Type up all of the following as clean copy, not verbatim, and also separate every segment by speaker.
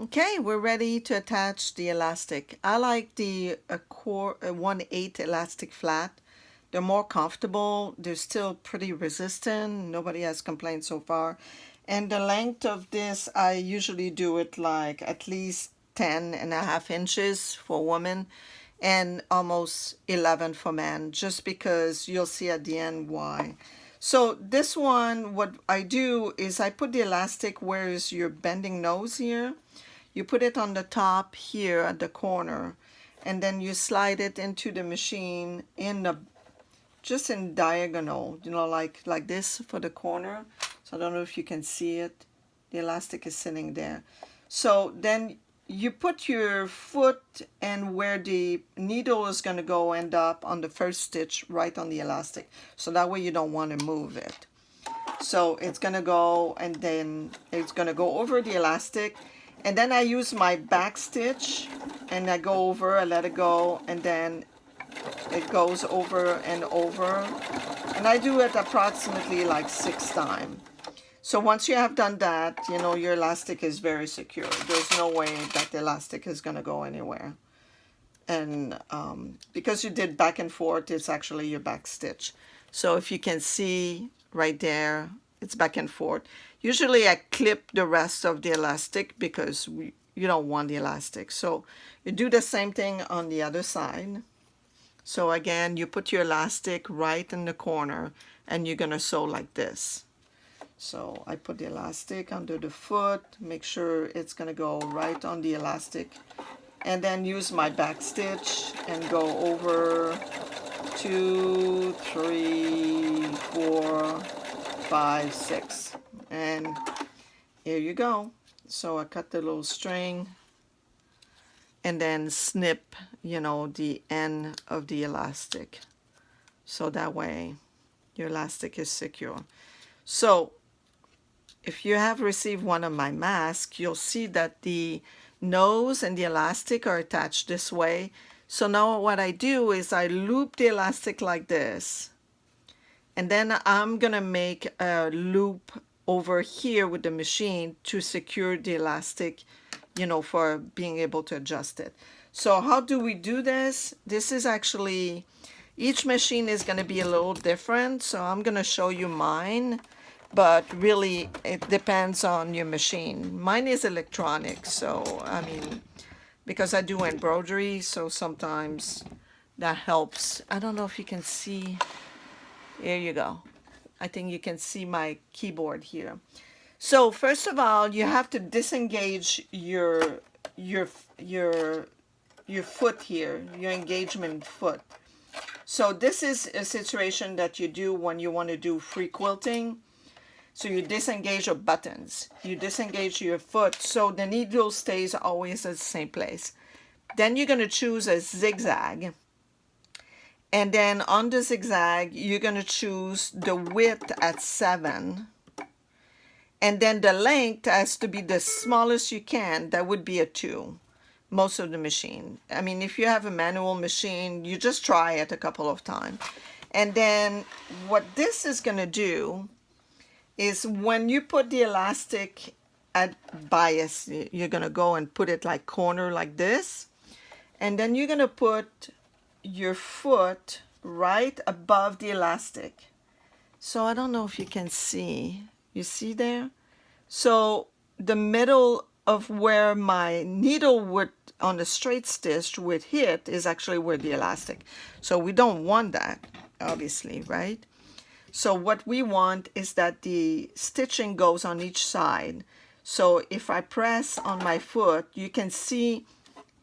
Speaker 1: Okay, we're ready to attach the elastic. I like the 1/8 elastic flat. They're more comfortable. They're still pretty resistant. Nobody has complained so far. And the length of this, I usually do it like at least 10.5 inches for women and almost 11 for men, just because you'll see at the end why. So this one, what I do is I put the elastic where is your bending nose here. You put it on the top here at the corner, and then you slide it into the machine in the just in diagonal, like this for the corner. So I don't know if you can see it. The elastic is sitting there. So then you put your foot and where the needle is going to go end up on the first stitch right on the elastic. So that way you don't want to move it. So it's going to go, and then it's going to go over the elastic. And then I use my back stitch and I go over, I let it go, and then it goes over and over. And I do it approximately like 6 times. So once you have done that, your elastic is very secure. There's no way that the elastic is going to go anywhere. And because you did back and forth, it's actually your back stitch. So if you can see right there, it's back and forth. Usually I clip the rest of the elastic because you don't want the elastic. So you do the same thing on the other side. So again, you put your elastic right in the corner and you're going to sew like this. So I put the elastic under the foot, make sure it's going to go right on the elastic, and then use my back stitch and go over 2, 3, 4, 5, 6. And here you go. So I cut the little string and then snip, the end of the elastic. So that way your elastic is secure. So if you have received one of my masks, you'll see that the nose and the elastic are attached this way. So now what I do is I loop the elastic like this. And then I'm going to make a loop over here with the machine to secure the elastic, for being able to adjust it. So how do we do this? This is actually, each machine is going to be a little different. So I'm going to show you mine, but really it depends on your machine. Mine is electronic, so because I do embroidery, so sometimes that helps. I don't know if you can see. Here you go. I think you can see my keyboard here. So first of all, you have to disengage your foot here, your engagement foot. So this is a situation that you do when you want to do free quilting. So you disengage your buttons, you disengage your foot, so the needle stays always at the same place. Then you're going to choose a zigzag. And then on the zigzag, you're going to choose the width at 7. And then the length has to be the smallest you can. That would be a 2, most of the machine. If you have a manual machine, you just try it a couple of times. And then what this is going to do is when you put the elastic at bias, you're going to go and put it like corner like this. And then you're going to put your foot right above the elastic. So I don't know if you can see. You see there? So the middle of where my needle would, on the straight stitch, would hit is actually where the elastic. So we don't want that, obviously, right? So what we want is that the stitching goes on each side. So if I press on my foot, you can see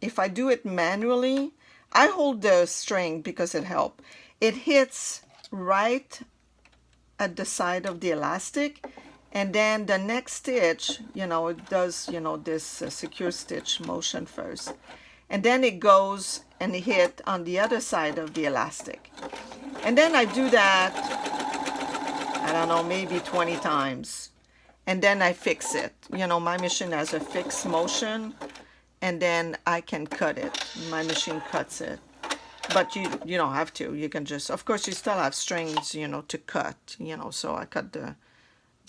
Speaker 1: if I do it manually, I hold the string because it helps. It hits right at the side of the elastic, and then the next stitch, it does, this secure stitch motion first. And then it goes and hit on the other side of the elastic. And then I do that, I don't know, maybe 20 times. And then I fix it. My machine has a fixed motion, and then I can cut it. My machine cuts it. But you don't have to. You can just, of course, you still have strings, to cut, so I cut the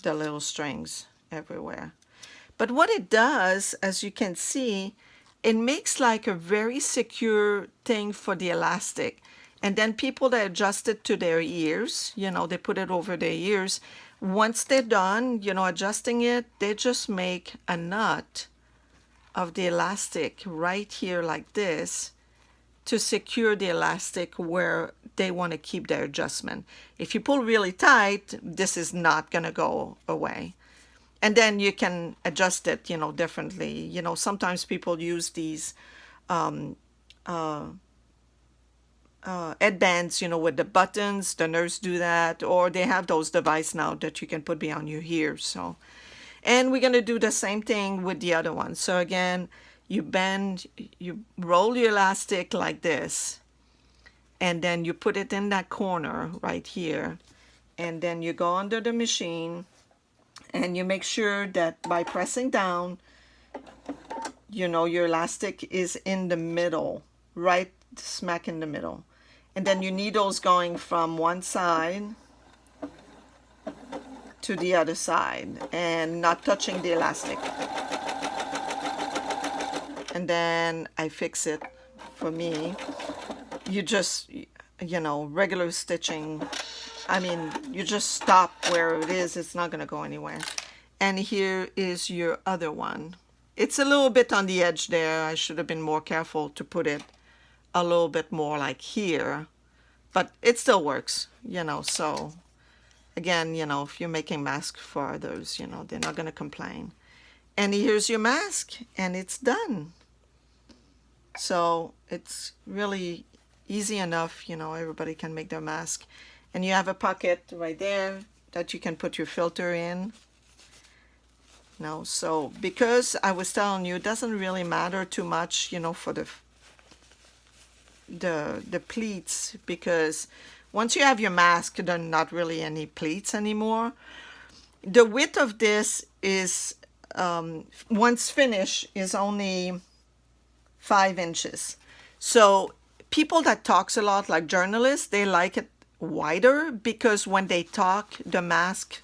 Speaker 1: little strings everywhere. But what it does, as you can see, it makes like a very secure thing for the elastic. And then people that adjust it to their ears, you know, they put it over their ears. Once they're done, you know, adjusting it, they just make a knot of the elastic right here like this to secure the elastic where they want to keep their adjustment. If you pull really tight, this is not going to go away. And then you can adjust it, you know, differently. You know, sometimes people use these headbands, you know, with the buttons. The nurse do that, or they have those devices now that you can put behind your ear. So, and we're gonna do the same thing with the other one. So again, you bend, you roll your elastic like this, and then you put it in that corner right here, and then you go under the machine, and you make sure that by pressing down, you know, your elastic is in the middle, right smack in the middle. And then your needle's going from one side to the other side and not touching the elastic. And then I fix it for me. You just, you know, regular stitching. I mean, you just stop where it is. It's not going to go anywhere. And here is your other one. It's a little bit on the edge there. I should have been more careful to put it a little bit more like here. But it still works, you know. So, again, you know, if you're making masks for others, you know, they're not going to complain. And here's your mask, and it's done. So, it's really easy enough, you know, everybody can make their mask. And you have a pocket right there that you can put your filter in. No, so because I was telling you, it doesn't really matter too much, you know, for the pleats, because once you have your mask, there are not really any pleats anymore. The width of this is, once finished, is only 5 inches. So people that talks a lot, like journalists, they like it wider because when they talk, the mask,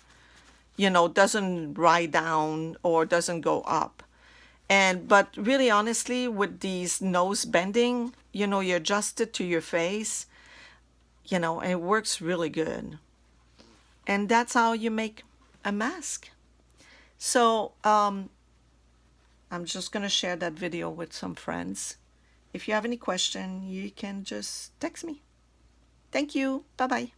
Speaker 1: you know, doesn't ride down or doesn't go up. But really honestly, with these nose bending, you know, you adjust it to your face, you know, and it works really good. And that's how you make a mask. So I'm just going to share that video with some friends. If you have any question, you can just text me. Thank you. Bye-bye.